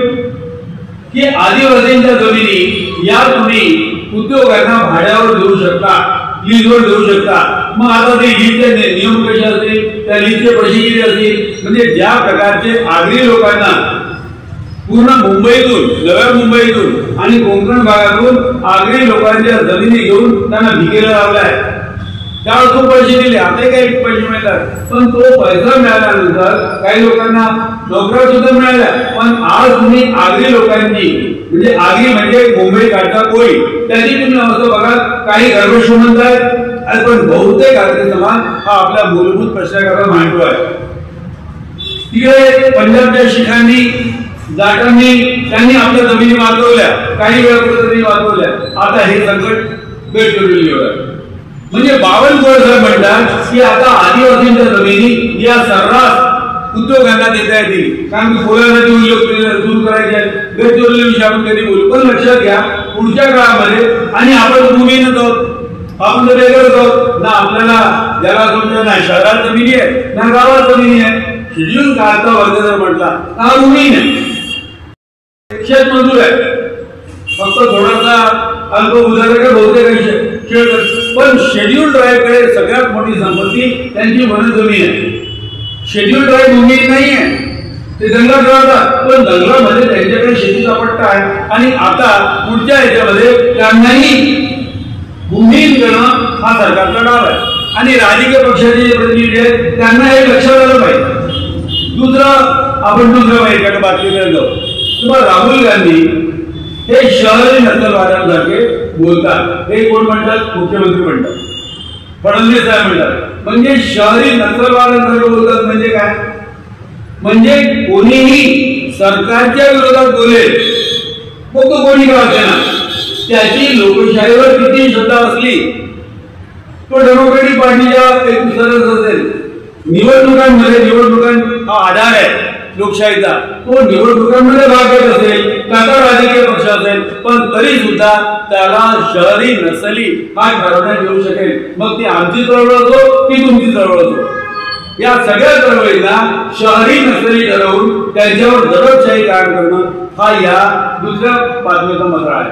की आदिवासींच्या जमिनी या तुम्ही उद्योगांना भाड्यावर देऊ शकता, लीजवर देऊ शकता. मग आता ते लीजचे नियम कसे असतील, त्या लीजचे पैसे किती असतील, म्हणजे ज्या प्रकारचे आगरी लोकांना पूर्ण मुंबईतून, नव्या मुंबईतून आणि कोकण भागातून आगरी लोकांच्या जमिनी घेऊन त्यांना भिकेला लावलाय. त्यावेळेस तो पैसे दिले, आता काही पैसे मिळतात, पण तो पैसा मिळाल्यानंतर काही लोकांना नोकऱ्या सुद्धा मिळाल्या. पण आज तुम्ही आगरी लोकांची म्हणजे आगरी म्हणजे मुंबई काढता कोळी त्याची तुम्ही अवस्था बघा. काही गर्भश्रीमंत आहेत पण बहुतेक आगरी समाज हा आपल्या मूलभूत प्रश्नाकरता मांडतो आहे. तिकडे पंजाबच्या शिखांनी जाटांनी त्यांनी आपल्या जमिनी वाचवल्या, काही वेळापूर्वी वाचवल्या. आता हे संकट गडचिरोलीवर आहे. म्हणजे बावनकुळे साहेब म्हणतात की आता आदिवासींच्या जमिनी या सर्रास उद्योगांना देता येतील, कारण की पोलादाची उद्योग सुरू करायचे आहेत. गडचिरोलीविषयी आपण कधी बोलू, पण लक्षात घ्या पुढच्या काळामध्ये आणि आपण भूमीहीनच आहोत, आपण तर वेगळंच आहोत ना. आपल्याला ज्याला तुमच्या ना शहरात जमिनी आहे ना गावात जमिनी आहे. शेड्यूल काळचा वर्ग जर म्हटला हा भूमीहीन आहे, शेतमजूर आहे, फक्त थोडासा अल्प उदाहरण बहुतेक पण शेड्यूल ट्राईबकडे सगळ्यात मोठी संपत्ती त्यांची वनजमीन आहे. शेड्यूल ट्राईब भूमी नाही आहे, ते जंगलात राहतात, पण जंगलामध्ये त्यांच्याकडे शेतीचा पट्टा आहे. आणि आता पुढच्या याच्यामध्ये त्यांनाही भूमिहीन करणं हा सरकारचा डाव आहे. आणि राजकीय पक्षाचे जे प्रतिनिधी आहेत त्यांना हे लक्षात आलं पाहिजे. दुसरं आपण एखाद्या बातमीकडे जाऊ, तुम्हाला राहुल गांधी हे शहरी नक्षलवाद्यांसारखे बोलतात. हे कोण म्हणतात? मुख्यमंत्री म्हणतात, फडणवीस साहेब म्हणतात. म्हणजे शहरी नक्षलवाद्यांसारखे बोलतात म्हणजे काय? म्हणजे कोणीही सरकारच्या विरोधात बोलेल, मग तो कोणी का असेना, त्याची लोकशाहीवर किती श्रद्धा असली, तो डेमोक्रेटिक पार्टीच्या एक सरस असेल. निवडणुकांचा हा आधार आहे लोकशाहीचा, तो निवडणुकांमध्ये भाग घेत असेल, त्याचा राजकीय पक्ष असेल, पण तरी सुद्धा त्याला शहरी नसली हा ठरवण्यात येऊ शकेल. मग ती आमची चळवळ असो की तुमची चळवळ असो, या सगळ्या चळवळींना शहरी नसली ठरवून त्यांच्यावर दडपशाही कायम करणं हा या दुसऱ्या बातमीचा मसळा आहे.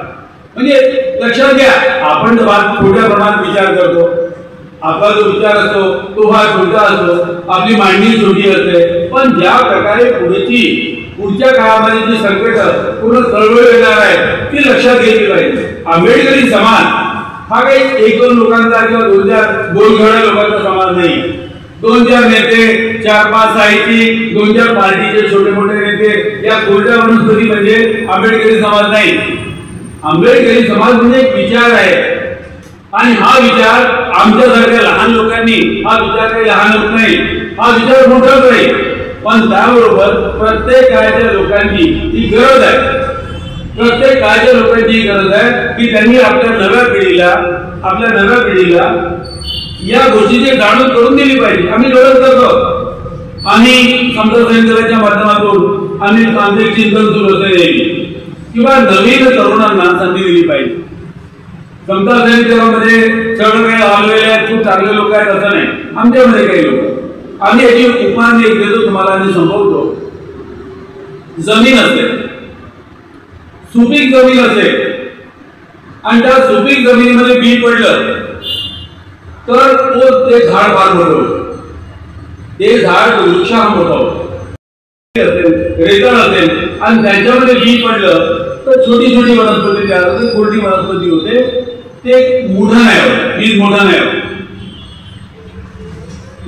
म्हणजे लक्षात घ्या, आपण छोट्या प्रमाणात विचार करतो, आपला जो विचार असतो तो हा छोटा असतो, आपली मांडणी छोटी असते, पण ज्या प्रकारे पुढच्या काळामध्ये जी संकट पूर्ण चळवळ येणार आहे ती लक्षात घेतली पाहिजे. आंबेडकरी समाज हा काही एक दोन लोकांचा किंवा दोन चार बोलघड्या लोकांचा समाज नाही. दोन चार नेते, चार पाच साहित्यिक, दोन चार पार्टीचे छोटे मोठे नेते, या कोरड्या वनस्पती म्हणजे आंबेडकरी समाज नाही. आंबेडकरी समाज म्हणजे एक विचार आहे, आणि हा विचार आमच्यासारख्या लहान लोकांनी, हा विचार काही लहान होत नाही, हा विचार मोठाच नाही, पण त्याबरोबर प्रत्येक काळाच्या लोकांची ही गरज आहे. प्रत्येक काळाच्या लोकांची ही गरज आहे की त्यांनी आपल्या नव्या पिढीला या गोष्टीची जाणीव करून दिली पाहिजे. आम्ही लढत करतो, आम्ही समता संघटनेच्या माध्यमातून आम्ही तांत्रिक चिंतन सुरू असेल किंवा नवीन तरुणांना संधी दिली पाहिजे. समता संघटनेमध्ये सगळं काही हललेले आहेत, खूप चांगले लोक आहेत असं नाही, आमच्यामध्ये काही लोक. आम्ही याची उपमान एक देतो तुम्हाला आणि संपवतो. जमीन असेल, सुपीक जमीन असेल, आणि त्या सुपीक जमिनीमध्ये बी पडलं तर ते झाड फार मोठं होतं, ते झाड वृक्षा मोठं होतं. रेतळ असेल आणि त्यांच्यामध्ये बी पडलं तर छोटी छोटी वनस्पती तयार होते, कोरडी वनस्पती होते, ते मोठं नाही होत, बीज मोठं नाही होत.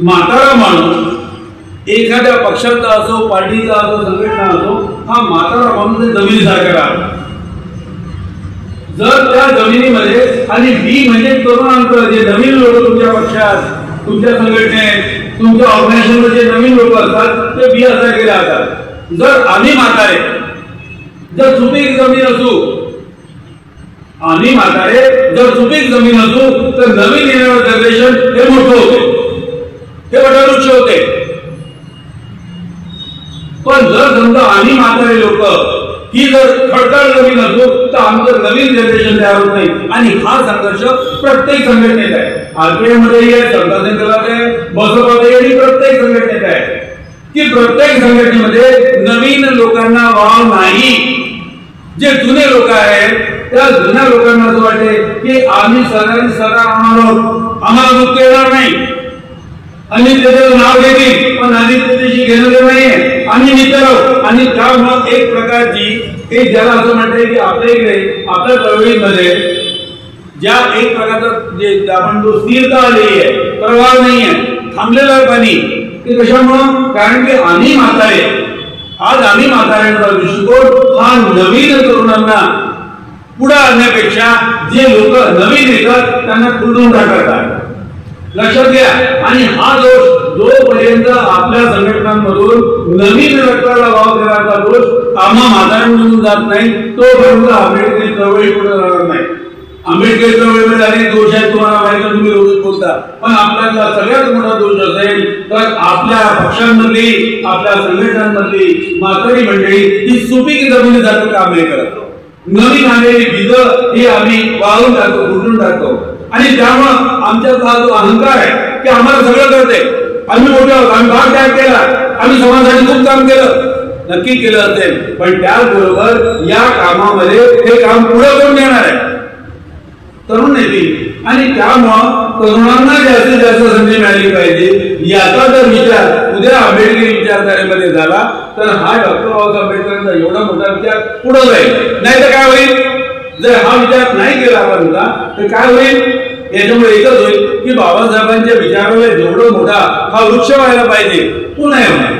म्हातारा माणूस एखाद्या पक्षाचा असो, पार्टीचा असो, संघटना असो, हा म्हातारा माणूस जमिनीसारखा राहतो. जर त्या जमिनीमध्ये, आणि बी म्हणजे तरुणांचं, जे नवीन लोक तुमच्या पक्षात, तुमच्या संघटनेत, तुमच्या ऑर्गनायझेशनमध्ये जे नवीन लोक असतात ते बी सारखे राहतात. जर आम्ही म्हातारे, जर सुपीक जमीन असू, आम्ही म्हातारे जर सुपीक जमीन असू तर नवीन येणारं जनरेशन हे मोठं होते, हे वटवृक्ष होते. पण जर समजा आम्ही म्हातारे लोक ही जर खडकाळ नवीन असो तर आमचं नवीन जनरेशन तयार होत नाही. आणि हा संघर्ष प्रत्येक संघटनेत आहे. आरपीएम मध्येही आहे, समता सेंट्रलात आहे, बसपातही आणि प्रत्येक संघटनेत आहे की प्रत्येक संघटनेमध्ये नवीन लोकांना वाव नाही. जे जुने लोक आहेत त्या जुन्या लोकांना असं वाटते की आम्ही सरकार आम्हाला दुःख येणार नाही, आणि त्याचं नाव घेतील पण आम्ही त्याच्याशी घेणं नाहीये, आम्ही निघतो राहू. आणि त्यामुळे एक प्रकारची एक ज्याला असं म्हणते की आपल्या इकडे आपल्या चळवळीमध्ये ज्या एक प्रकारचा जे आपण जो स्थिरता आलेली आहे, प्रवाह नाहीये, थांबलेलं आहे पाणी, ते कशामुळं? कारण की आम्ही म्हातारे, आज आम्ही म्हाताऱ्यांचा दृष्टिकोन हा नवीन तरुणांना पुढे आणण्यापेक्षा जे लोक नवीन येतात त्यांना खुलून टाकतात. लक्षात घ्या. आणि हा दोष जोपर्यंत आपल्या संघटनांमधून नवीन रक्ताला वाव देण्याचा दोष आम्हा म्हाताऱ्यांमधून जात नाही तोपर्यंत आंबेडकरी चळवळी पुढे जाणार नाही. आंबेडकरी चळवळीमध्ये अनेक दोष आहेत, तुम्हाला माहिती, तुम्ही रोज बोलता. पण आपल्याला सगळ्यात मोठा दोष असेल तर आपल्या पक्षांमधली, आपल्या संघटनांमधली म्हातारी मंडळी ही सुपीक जमिनीसारखं काम नाही करत. नवीन आलेली बीज ही आम्ही वाळून टाकतो, फुटून टाकतो. आणि त्यामुळं आमच्या हा जो अहंकार आहे की आम्हाला सगळं कळते, आम्ही मोठे आहोत, आम्ही भाग त्याग केला, आम्ही समाजासाठी खूप काम केलं, नक्की केलं असेल, पण त्याचबरोबर या कामामध्ये हे काम पुढे कोण नेणार आहे? तरुण नेतील. आणि त्यामुळं तरुणांना जास्तीत जास्त संधी मिळाली पाहिजे याचा जर विचार उद्या आंबेडकरी विचारधारेमध्ये झाला तर हा डॉक्टर बाबासाहेब आंबेडकरांचा एवढा मोठा विचार पुढे जाईल. नाही तर काय होईल? जर हा विचार नाही केला आपण तर काय होईल? याच्यामुळे एकच होईल की बाबासाहेबांच्या विचाराला जेवढा मोठा हा वृक्ष व्हायला पाहिजे तो नाही होणार.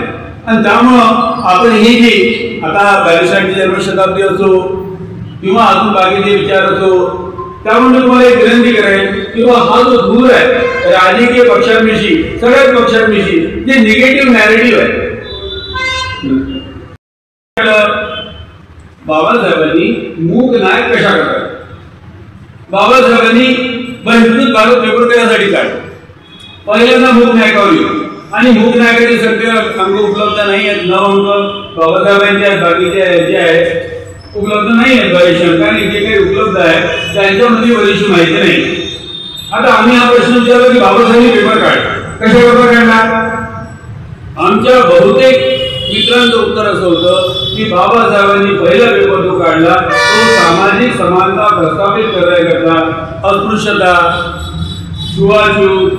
आणि त्यामुळं आपण ही जी आता 42वी जन्मशताब्दी असो किंवा अजून बाकीचे विचार असो, त्यामुळे तुम्हाला एक विनंती करेन की हा जो दूर आहे राजकीय पक्षांविषयी, सगळ्याच पक्षांविषयी जे निगेटिव्ह नॅरेटिव्ह आहे, बाबासाहेबांनी मूक नायक कशा करतात? बाबासाहेबांनी बहिष्कृत भारत पेपर त्यासाठी काढला. पहिल्यांदा मूक नायकावर येऊ. आणि मूक नायकाची संख्या अंग उपलब्ध नाही आहेत, 9 अंक बाबासाहेबांच्या बाकीचे जे आहेत उपलब्ध नाही आहेत. बरेचसे कारण जे काही उपलब्ध आहे त्यांच्यामध्ये बरीचशी माहिती नाही. आता आम्ही हा प्रश्न विचारला की बाबासाहेबांनी पेपर काढला, कशा पेपर काढला? आमच्या बहुतेक मित्रांचं उत्तर असं होतं की बाबासाहेबांनी पहिला पेपर जो काढला तो सामाजिक समानता प्रस्थापित करण्याकरता अस्पृश्यता, छुआछूत,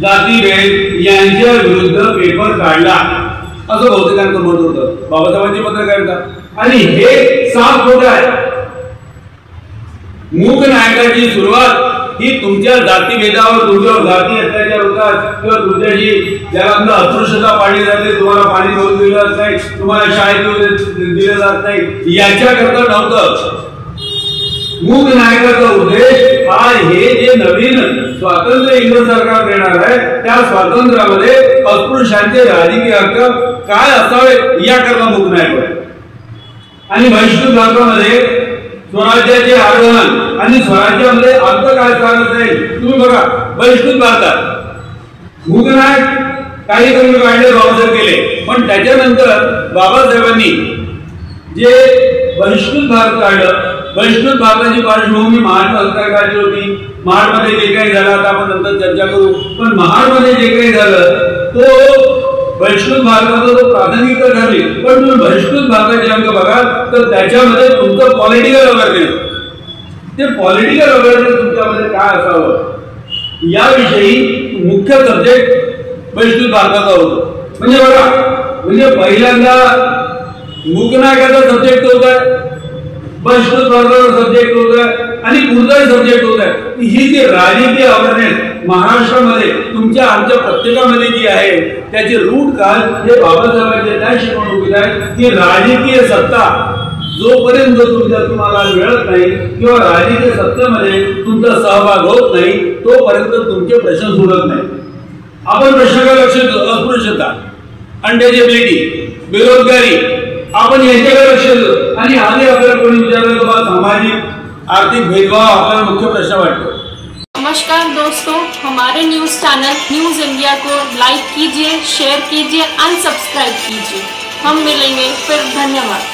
जातीभेद यांच्या विरुद्ध पेपर काढला असं बहुतेकांचं मत होतं. बाबासाहेबांची पत्रकारिता आणि हे साफ खोटं आहे. मूक नायकाची सुरुवात ही तुमच्या जातीभेदावर, तुमच्यावर जाती अत्याचार होतात किंवा तुमच्याशी ज्याला अस्पृश्यता पाळली जाते, तुम्हाला पाणी घेऊन दिलं जात नाही, तुम्हाला शाळेत दिलं जात नाही, याच्याकरता नव्हतं. मूक नायकाचा उद्देश हा हे जे नवीन स्वातंत्र्य इंग्रज सरकार देणार आहे त्या स्वातंत्र्यामध्ये अस्पृश्यांचे राजकीय हक्क काय असावे याकरता मूक नायक आहे. आणि बहिष्कृत भारतामध्ये स्वराज्याचे आग्रहण आणि स्वराज्यामध्ये अर्थ काय स्थान असेल तुम्ही बघा. बहिष्कृत भारतात मूक नायक काही कमी काढले, बाबासाहेब केले, पण त्याच्यानंतर बाबासाहेबांनी जे बहिष्कृत भारत काढलं, बहिष्कृत भारताची पार्श्वभूमी महाड सरकार काढली होती. महाडमध्ये जे काही झालं आता आपण नंतर चर्चा करू, पण महाडमध्ये जे काही झालं तो बहिष्कृत भारताचा जो प्राधान्यता ठरली. पण तुम्ही बहिष्कृत भारताचे अंक बघाल तर त्याच्यामध्ये तुमचं पॉलिटिकल अवेअरनेस, ते पॉलिटिकल अवेअरनेस तुमच्यामध्ये काय असावं याविषयी मुख्य सब्जेक्ट बहिष्कृत भारताचा होतो. म्हणजे बघा, म्हणजे पहिल्यांदा मूक नायकाचा सब्जेक्ट होत आहे, बहिष्कृत भारताचा सब्जेक्ट होत आहे आणि पुढचाही सब्जेक्ट होत आहे. ही जी राजकीय अवेअरनेस महाराष्ट्रामध्ये तुमच्या आमच्या प्रत्येकामध्ये जी आहे त्याचे रूट काल हे बाबासाहेबांचे त्या शिकवणुकीत आहे की राजकीय सत्ता जोपर्यंत तुम्हाला मिळत नाही किंवा राजकीय सत्तेमध्ये तुमचा सहभाग होत नाही तोपर्यंत तुमचे प्रश्न सुटत नाही. आपण प्रश्नाकडे लक्ष देतो, अस्पृश्यता, अनटचेबिलिटी, बेरोजगारी, आपण यांच्याकडे लक्ष देतो. आणि आधी आपल्याला कोणी विचारलं तर सामाजिक आर्थिक भेदभाव आपल्याला मुख्य प्रश्न वाटतो. नमस्कार दोस्तों, हमारे न्यूज़ चैनल न्यूज़ इंडिया को लाइक कीजिए, शेयर कीजिए, अनसब्सक्राइब कीजिए. हम मिलेंगे फिर. धन्यवाद.